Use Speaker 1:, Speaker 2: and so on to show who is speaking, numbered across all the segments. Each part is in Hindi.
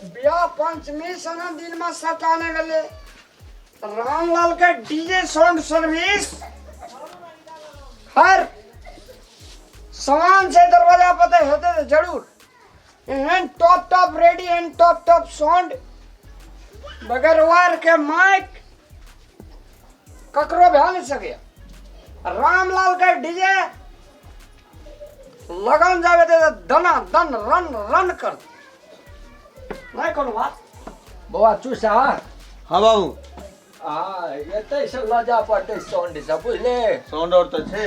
Speaker 1: ब्याह पंचमी सन दिन में सताने वाले रामलाल के डीजे साउंड सर्विस हर सामान से दरवाजा पते होते थे जरूर and top ready and top sound बगैर वायर के माइक ककरो भी नहीं सके रामलाल के डीजे लगन जावे थे दना दन रन रन कर नहीं कोनो बात
Speaker 2: बउआ चूसा
Speaker 3: हाँ बाबू
Speaker 2: एते से लजा पड़ते साउंड सब बुझले
Speaker 3: साउंड और तो छे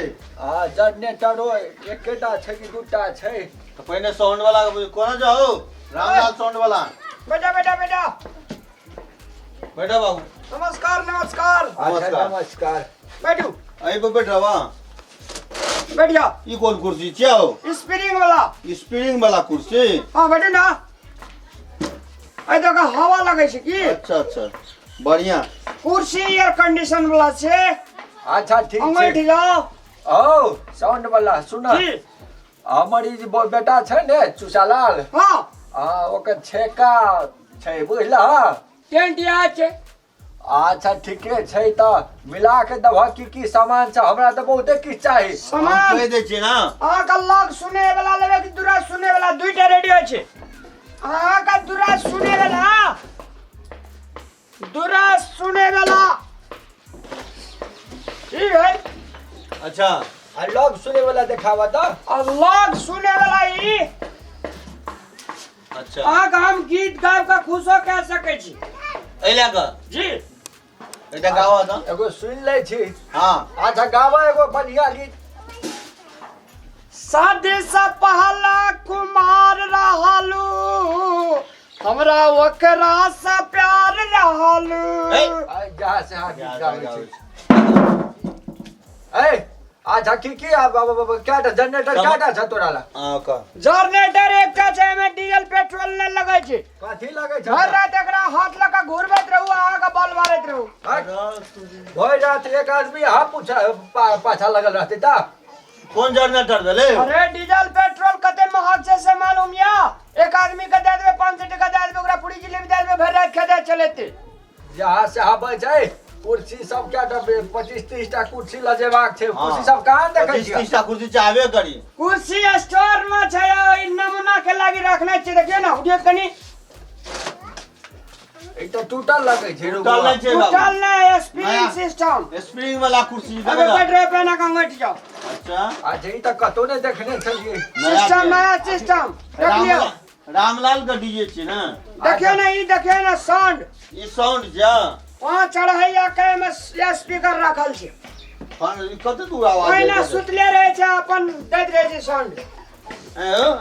Speaker 2: जनरेटर एकेटा छै कि दूटा छै
Speaker 3: तो पहले साउंड वाला के कोना जाओ रामलाल साउंड वाला
Speaker 1: बेटा बेटा बेटा
Speaker 3: बैठा बाबू
Speaker 1: नमस्कार नमस्कार
Speaker 2: अच्छा नमस्कार
Speaker 1: बैठो
Speaker 3: आई पे बैठा बा
Speaker 1: बैठ जा
Speaker 3: ये कौन कुर्सी छिया हो
Speaker 1: स्प्रिंग वाला
Speaker 3: स्प्रिंग वाला कुर्सी
Speaker 1: हाँ बैठो ना आई तो हवा लगे छै की
Speaker 3: अच्छा अच्छा बढ़िया
Speaker 1: कुर्सी एयर कंडीशन वाला छे
Speaker 2: अच्छा ठीक
Speaker 1: अंगूठी
Speaker 2: छै
Speaker 1: जाओ
Speaker 2: ओ साउंड वाला सुन
Speaker 1: जी
Speaker 2: हमर ई जे बेटा छै ने चूसालाल
Speaker 1: हाँ
Speaker 2: ओकर छेका छै बुझला
Speaker 1: टेंट यहाँ छे
Speaker 2: अच्छा ठीके छै त मिला के दबा की सामान छै हमरा त बहुते किछ चाही
Speaker 3: हम
Speaker 1: सामान
Speaker 3: कह दे छी ना
Speaker 1: अहाँ का लग सुने वाला लेवे कि दूरा सुने वाला दुईटा रेडियो छे अहाँ का दूरा सुने वाला दूरा सुने वाला ठीक है
Speaker 3: अच्छा
Speaker 2: आ लोग सुने वाला देखावा त
Speaker 1: और लग सुने वाला ही
Speaker 3: अच्छा
Speaker 1: अहाँ का हम गीत गाब का खुशो कह सके छी
Speaker 3: एला का
Speaker 1: जी
Speaker 3: एटा गावा था
Speaker 2: एगो सुन ले छी
Speaker 3: हां
Speaker 2: अच्छा गावा एगो बढ़िया गीत
Speaker 1: शादी से पहला कुमार रहलू हमरा ओकरा से प्यार रहलू
Speaker 3: ए!
Speaker 2: जहाँ से हाँ गीत गावे छी ए अच्छा की क्या जनरेटर क्या छ तोरा ला
Speaker 3: हां का
Speaker 1: जनरेटर एकटा छै में डीजल पेट्रोल न लगे छै
Speaker 2: कथी लगे छ
Speaker 1: हर रात एकरा हाथ लगा घुरबैत रहू अहाँ का बॉल मारैत रहू
Speaker 2: भोर रात एक आदमी हाँ पूछा पाछा लगल रहते ता
Speaker 3: कौन जनरेटर भेले
Speaker 1: अरे डीजल पेट्रोल कते महग छै से मालूम या एक आदमी के दे देबे 500 टका दे देबे ओकरा पूरी जिलेबी दे देबे भर रात खेते चलेते
Speaker 2: जहाँ से आबै छै कुर्सी सब क्या 25-30 टा कुर्सी लजेबाक छै कुर्सी सब कहाँ देखै छी
Speaker 3: 30 टा कुर्सी चाहबे करी
Speaker 1: कुर्सी स्टोर में छै ई नमूना के लागी रखने छै देखियो ना उठियो कनी
Speaker 2: ई तो टूटल लगे छै
Speaker 3: टूटल नहीं छै बाबू
Speaker 1: टोटल ने स्प्रिंग
Speaker 3: नया।
Speaker 1: सिस्टम
Speaker 3: स्प्रिंग वाला कुर्सी
Speaker 1: अबे बैठ रहे पे ना कंगट जाओ
Speaker 3: अच्छा
Speaker 2: अच्छा ई तो कतो ने देखने छलिए
Speaker 1: सिस्टम नया सिस्टम देख लियो
Speaker 3: रामलाल का डीजे छी ना
Speaker 1: देखियो ना ई देखियो ना साउंड
Speaker 3: ये साउंड जा
Speaker 1: वहाँ चढ़ैया के में स्पीकर रखल छै
Speaker 3: कते दूर आवाज
Speaker 1: ओहिना
Speaker 3: है
Speaker 1: सुतले रहे छै अपन दैत रहे छै साउंड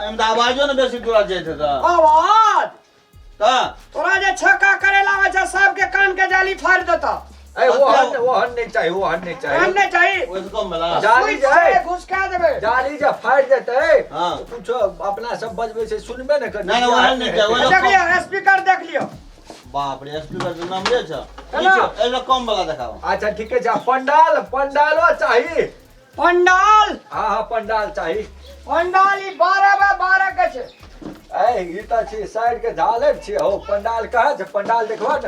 Speaker 3: एम आवाजो न बेसी दूर जाइत है
Speaker 1: आवाज
Speaker 3: ता
Speaker 1: तोरा जे छक्का करे लागे छै सबके कान के जाली फाड़ देता
Speaker 2: ए वो हन नहीं चाहिए वो हन नहीं चाहिए
Speaker 1: हम नहीं चाहिए
Speaker 3: ओइसे कम वाला
Speaker 2: जाली
Speaker 1: घुस
Speaker 2: जाए
Speaker 1: के घुस के देबे
Speaker 2: जाली जब फाट देते
Speaker 3: हाँ।
Speaker 2: तो कुछ अपना सब बजबे से सुनबे न कर
Speaker 3: नहीं, वो हन नहीं चाहिए, वो
Speaker 1: देख लियो स्पीकर देख लियो
Speaker 3: बाप रे स्पीकर के नाम ले छ
Speaker 1: हेलो।
Speaker 3: एला कम वाला देखाओ
Speaker 2: अच्छा ठीक है जा पंडालो चाहिए
Speaker 1: पंडाल
Speaker 2: हाँ पंडाल चाहिए
Speaker 1: पंडाल ई 12x12 के छै
Speaker 2: ए ई त छी साइड के झालर छी हो पंडाल कहाँ छै पंडाल देखबा न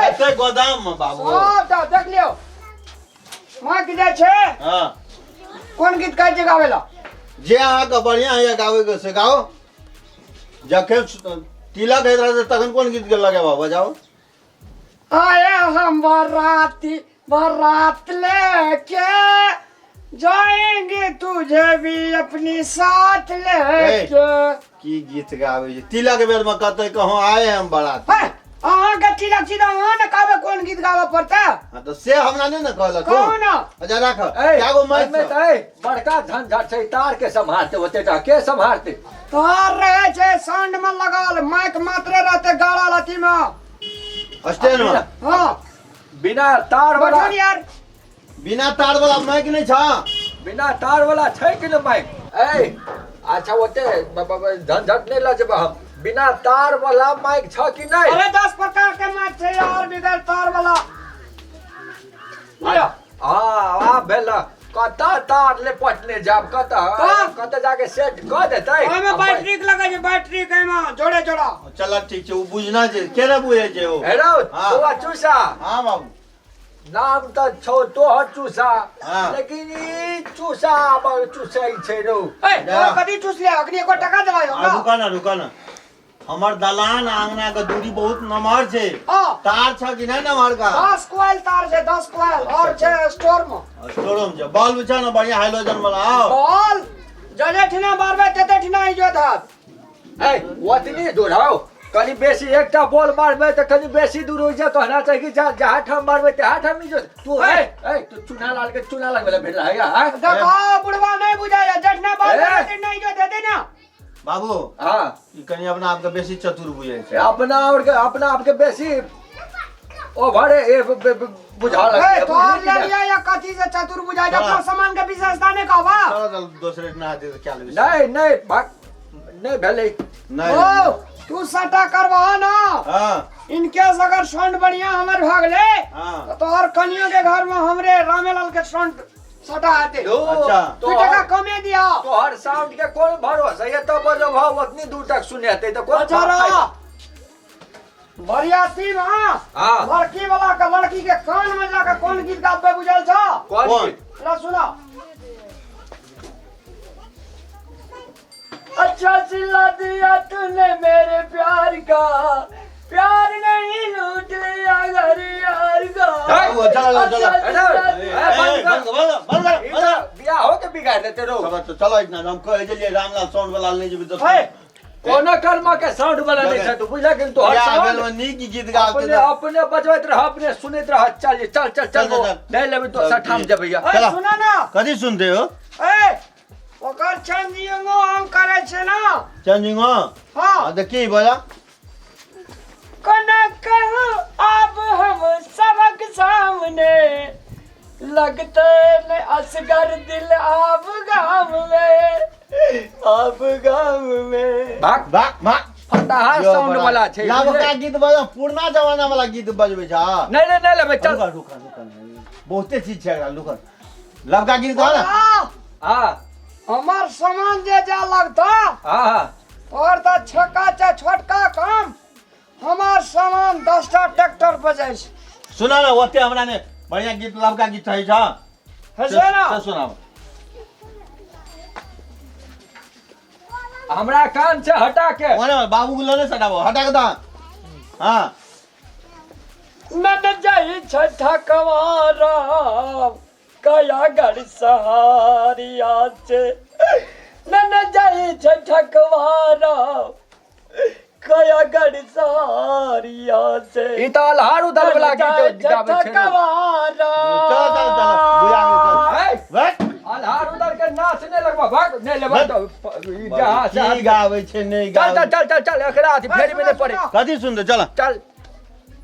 Speaker 3: एते गोदाम में बाबू
Speaker 1: सब तो देख लियो मां की जाय छै
Speaker 3: हां
Speaker 1: कोन गीत कहै छै गावेला
Speaker 3: जे अहाँ का बढ़िया है गावे के से गाओ जखे तिलक है रहे तखन कोन गीत के लगे बाबा बजाओ
Speaker 1: आए हम बारात लेके जाएंगे तुझे भी अपनी साथ लेके
Speaker 3: की गीत गावे छै तिलक बेर में कहते कहो आए हम बारात
Speaker 1: है अहाँ के तिलक सीधा अहाँ न कहबे कोन गीत गावे पड़ता
Speaker 3: हां तो से हमरा नहीं न कहलक
Speaker 1: कहू ना
Speaker 3: अच्छा राख
Speaker 2: ए
Speaker 3: क्या गो मैच
Speaker 2: में त ए बड़का झंझट छै तार के संभालते होते टा के संभालते
Speaker 1: तार रहे छै साउंड में लगाल माइक मात्रे रहते गाड़ा लती में
Speaker 3: स्टैंड में
Speaker 1: हां
Speaker 2: बिना तार वाला
Speaker 1: बचन यार
Speaker 3: बिना तार वाला माइक नहीं छ
Speaker 2: बिना तार वाला छै कि न माइक ए अच्छा होते झंझट नहीं लजबा हम बिना तार वाला माइक छ कि नहीं
Speaker 1: अरे 10 प्रकार के माइक छै यार बिगर तार वाला लियो
Speaker 2: आ भेल कता तार ले पटने जाब कता जाके सेट कर देतै
Speaker 1: ओमे बैटरी लगे छै, बैटरी केमा जोड़े जोड़ा।
Speaker 3: चल ठीक छै, उ बुझना छै, केना बुझे छै ओ?
Speaker 2: हेलो
Speaker 3: हाँ।
Speaker 2: तो चूसा
Speaker 3: हाँ बाबू,
Speaker 2: नाम तो छो तो चूसा
Speaker 3: हाँ।
Speaker 2: लेकिन ई चूसा अब चूसै छै रो।
Speaker 1: ए तो कदी चूस ले अग्नि को टका देबै
Speaker 3: आ
Speaker 1: हमरा।
Speaker 3: रुका ना हमर दलान आंगना के दूरी बहुत नमहर छै,
Speaker 1: हां
Speaker 3: तार छ कि नहीं नमहर का?
Speaker 1: 10 कोयल तार छै, 10 कोयल और छै स्टोर में।
Speaker 3: स्टोर में छै, बल्ब छ ना बढ़िया हाइलोजन वाला। आओ
Speaker 1: बॉल जने ठिना मारबे तते ठिना इजो धात।
Speaker 2: ए ओतनी दूर हो कनी बेसी एकटा बॉल मारबे त कनी बेसी दूर हो जा तो हना चाहिए कि जहाँ ठाम मारबे तहाँ ठाम ही जो तू ए तू चुना लाल के चुना लगले भेल है हां
Speaker 1: देखो बुढ़वा नहीं बुझाया, जटना बात
Speaker 2: ए।
Speaker 1: तते नहीं इजो दे देना।
Speaker 3: बाबू
Speaker 2: हां
Speaker 3: ई कनी अपना आप के बेसी चतुर बुझे छै।
Speaker 2: अपना आप के बेसी ओ भरे ए बुझा
Speaker 1: ए
Speaker 2: लगे
Speaker 1: तोर लड़िया या कथी से चतुर बुझाय, अपना सामान के विशेषता नहीं कहवा।
Speaker 3: चलो दूसरे ना हाथे से क्या लेबे?
Speaker 2: नहीं भाग नहीं भेले
Speaker 3: नहीं
Speaker 1: ओ तू सटा करवा ना।
Speaker 3: हां
Speaker 1: इनकेस अगर साउंड बढ़िया हमर भागले
Speaker 3: हां
Speaker 1: तो और कनियों के घर में हमरे रामेलाल के साउंड सटा आते।
Speaker 3: अच्छा।
Speaker 1: तू टका कमे दिया।
Speaker 2: तो हर साउंड के कौन भरोसा ये तो बजो भाव उतनी दूर तक सुने आते तो कौन
Speaker 1: बेचारा बढ़िया सी हां
Speaker 2: हाँ।
Speaker 1: लड़की वाला के लड़की के कान में जाके कौन गीत गाबे बुझल छ?
Speaker 2: कौन
Speaker 1: ला सुना। अच्छा सिला दिया तूने मेरे प्यार का, प्यार नहीं लूट लिया घर यार का।
Speaker 3: बाबू चलो चलो
Speaker 2: बिया हो के बिगाड़ देते रो
Speaker 3: चलो इतना हम कह दिए रामलाल साउंड वाला नहीं जेबे तो
Speaker 1: ए
Speaker 2: कोनो कर्म के साउंड वाला नहीं छै तू बुझला कि तो हर
Speaker 3: या
Speaker 2: साउंड
Speaker 3: बेल में नी की गीत गाते
Speaker 2: अपने अपने बजबैत रह अपने सुनैत रह चल चल चल चल नहीं लेबे तो सठाम जेबै या
Speaker 1: ए सुना ना।
Speaker 3: कदी सुनते हो?
Speaker 1: ए ओकर चंदियों हम करे छे ना।
Speaker 3: चेंजिंग हो
Speaker 1: हां
Speaker 3: देखी बोला
Speaker 1: कना कहो अब हम सबक सामने लगते न असगर दिल अब गाम में, अब गाम में।
Speaker 2: भाग
Speaker 3: भाग
Speaker 2: फटाहा साउंड वाला छै
Speaker 3: नवका गीत बजा, पुरना जमाना वाला गीत बजबे छ।
Speaker 2: नहीं लेबे चल
Speaker 3: रुका रुका रुका बहुते चीज छै एकरा रुका। लवका गीत गाओ ना।
Speaker 2: हां
Speaker 1: हमार सामान जे जा लगता
Speaker 2: हां
Speaker 1: और त छक्का चा छोटका काम हमार सामान 10टा ट्रैक्टर बजाय छै।
Speaker 3: सुना ना ओते हमरा ने बढ़िया गीत लवका गीत छै छ।
Speaker 1: है ना
Speaker 3: से सुनाओ।
Speaker 2: हमरा कान से हटा के
Speaker 3: ओने बाबू गुलो ने सटाबो हटा के दा। हां
Speaker 1: नन जाई छठा कवारा कया गढ़ सहारिया से, नन जाई छठा कवारा कया गढ़ सहारिया से।
Speaker 2: ई त अलहार उधर वाला गीत गाबै छै
Speaker 1: कवारा
Speaker 3: चल चल चल बुया
Speaker 2: ए,
Speaker 3: बस
Speaker 2: अलहार उधर के नाचने लगबा भाग नहीं लेबे तो ई जहां से
Speaker 3: की गावे छै नहीं
Speaker 2: चल
Speaker 3: गावे।
Speaker 2: चल चल चल एकरा अथी फेरी में नहीं पड़े
Speaker 3: कथी सुनते चल
Speaker 2: चल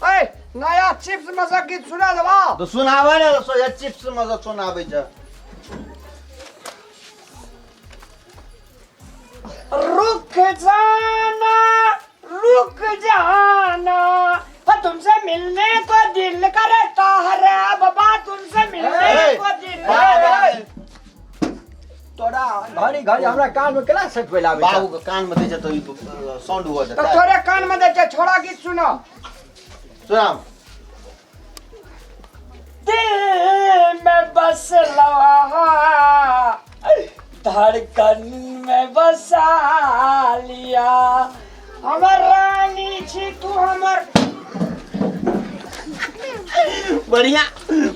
Speaker 1: ए नया चिप्स में से गीत सुना देबा।
Speaker 3: तो सुनावे ने सो ये चिप्स में से सुनावे छ।
Speaker 1: रुक जाना रुक जाना तुमसे मिलने को दिल करता है बाबा, तुमसे मिलने को दिल
Speaker 2: तोरा घड़ी घड़ी हमरा कान में केला सेट भेला आबै
Speaker 3: बाबू के कान में दे छ तो साउंड हो
Speaker 1: तो
Speaker 3: जाता है।
Speaker 1: तोरे कान में दे छोड़ा गीत सुनो।
Speaker 3: सुना
Speaker 1: दिल में बस लवा धड़कन में बसा लिया, हमर रानी छी तू हमर।
Speaker 3: बढ़िया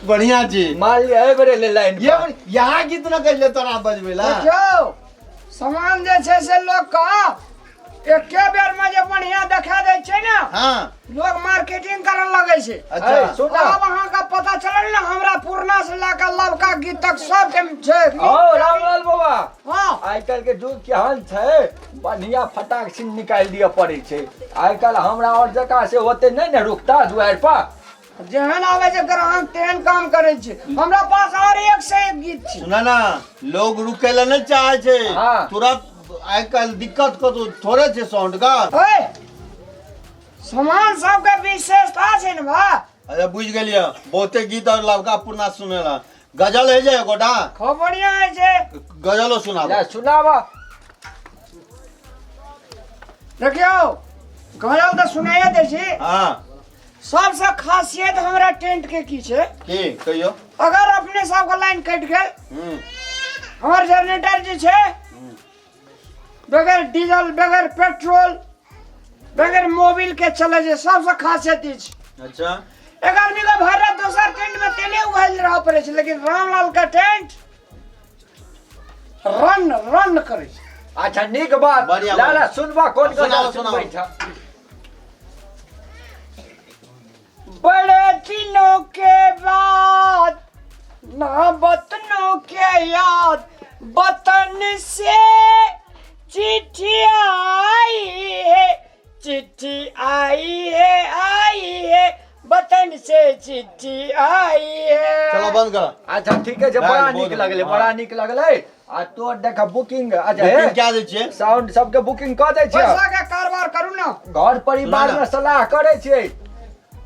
Speaker 3: बढ़िया जी
Speaker 2: मान लिया ए बरे ले लाइन
Speaker 3: ये यहाँ गीत न कह ले तोरा बजबेला।
Speaker 1: देखियो सामान जे छै से लोग का एके बेर में जे बढ़िया देखा दे छै ना
Speaker 3: हां
Speaker 1: लोग मार्केटिंग करन लगे छै।
Speaker 3: अच्छा
Speaker 2: सुना
Speaker 1: अब अहाँ का पता चलल ना हमरा पुरना से लेकर लवका गीत तक सब के छै।
Speaker 2: ओ रामलाल बाबा
Speaker 1: हां
Speaker 2: आइ काल के जुग केहन छै बढ़िया फटाक सिन निकाल दिया पड़े छै। आइ काल हमरा और जका से होते नहीं ने रुकता दुआर पर
Speaker 1: जेहन आवे छै ग्राहक तेहन काम करे छै। हमरा पास और एक से एक गीत छै।
Speaker 3: सुना ना लोग रुके ला नहीं चाहे छे
Speaker 2: हाँ।
Speaker 3: तुरंत आइ काल दिक्कत को तो थोड़े छे साउंड का।
Speaker 1: ओए सामान सब के विशेषता छै ने बा।
Speaker 3: अरे बुझ गेलिए बहुते गीत और लवका पुरना सुनेला गजल है जे गोटा
Speaker 1: खूब बढ़िया है जे
Speaker 3: गजलो सुनाबो
Speaker 2: ले सुनावा
Speaker 1: देखियो गजल तो सुनाइए दे छी।
Speaker 3: हाँ
Speaker 1: सबसे खासियत हमरा टेंट के की छे
Speaker 3: की कहियो
Speaker 1: अगर अपने सब का लाइन कट गेल
Speaker 3: हम्म
Speaker 1: हमार जनरेटर जे छे बगैर डीजल बगैर पेट्रोल बगैर मोबिल के चले जे सबसे खासियत ई छे।
Speaker 3: अच्छा
Speaker 1: एक आदमी का भाड़ा दोसर टेंट में तेले उगाल रहा पड़े छे लेकिन रामलाल का टेंट रन रन करे छे।
Speaker 2: अच्छा निक बात
Speaker 3: बढ़िया,
Speaker 2: लाला
Speaker 3: बढ़िया।
Speaker 2: सुनबा कौन
Speaker 3: सुनाओ,
Speaker 2: गजल
Speaker 3: सुनाओ।
Speaker 2: सुनबै था
Speaker 1: बड़े दिनों के बाद ना वतनों के याद वतन से चिट्ठी आई है चिट्ठी आई है वतन से चिट्ठी आई है।
Speaker 3: चलो बंद कर
Speaker 2: अच्छा ठीक है जब
Speaker 3: लाल
Speaker 2: बड़ा
Speaker 3: बोल,
Speaker 2: निक लगले
Speaker 3: हाँ।
Speaker 2: बड़ा निक लगले आ तो देखा बुकिंग अच्छा
Speaker 3: बुकिंग
Speaker 2: है
Speaker 3: क्या दै छियै
Speaker 2: साउंड सबके बुकिंग कर दै छियै
Speaker 1: पैसा के कारोबार करू ना
Speaker 2: घर परिवार
Speaker 3: सुना
Speaker 2: में
Speaker 3: ना।
Speaker 2: सलाह करे छियै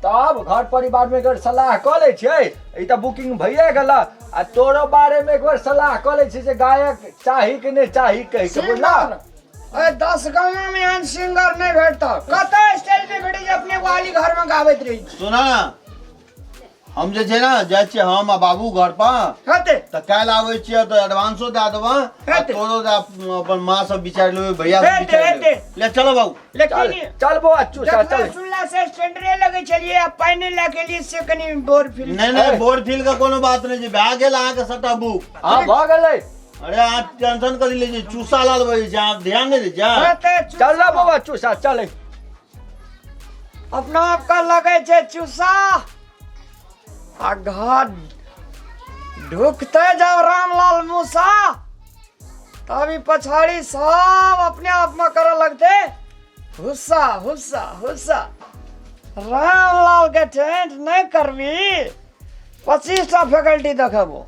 Speaker 2: तब घर परिवार में अगर सलाह कर ले छियै ई त बुकिंग भइए गेला आ तोरो बारे में एक बार सलाह कर ले छियै जे गायक चाही कि नहीं चाही कह के बोला
Speaker 1: सिंगर अरे 10 गाँव में यहाँ सिंगर नहीं भेटता कत स्टाइल में भेटी जे अपने वाली घर में गावत रही
Speaker 3: सुना ना हम जे छै ना जाइ छियै हम आ बाबू घर पर
Speaker 1: हते
Speaker 3: तऽ काल्हि आबै छियै तऽ एडवांसो दए देबऽ आ
Speaker 1: हेतै।
Speaker 3: तोरो दए अपन माँ सब विचार लेबै भैया सब
Speaker 1: हेतै,
Speaker 3: विचार
Speaker 1: हेतै।
Speaker 3: लेबै ले चलो बाबू
Speaker 2: चल
Speaker 1: लेकिन
Speaker 2: चल बो अच्छू सा
Speaker 1: देखला
Speaker 2: चल
Speaker 1: सुनला से स्टैंडरे लगे चलिए अब पानी लाके लिए से कनी बोर फील
Speaker 3: नहीं नहीं बोर्ड फील का कोनो बात नहीं छै भए गेल अहाँके सबटा बुक
Speaker 2: हां भ गेलै
Speaker 3: अरे अहाँ टेंशन कथी लै छियै चूसा ला देबै जे अहाँ ध्यान नहीं दै छियै
Speaker 1: हते
Speaker 2: चल ना बाबा अच्छू सा चल
Speaker 1: अपना आप का लगे छे चूसा आ घाट ढुकते जब रामलाल मूसा तभी पछाड़ी सब अपने आप में करे लगते हुस्सा हुस्सा हुस्सा रामलाल के टेंट नहीं करबी 25टा फैकल्टी देखेबो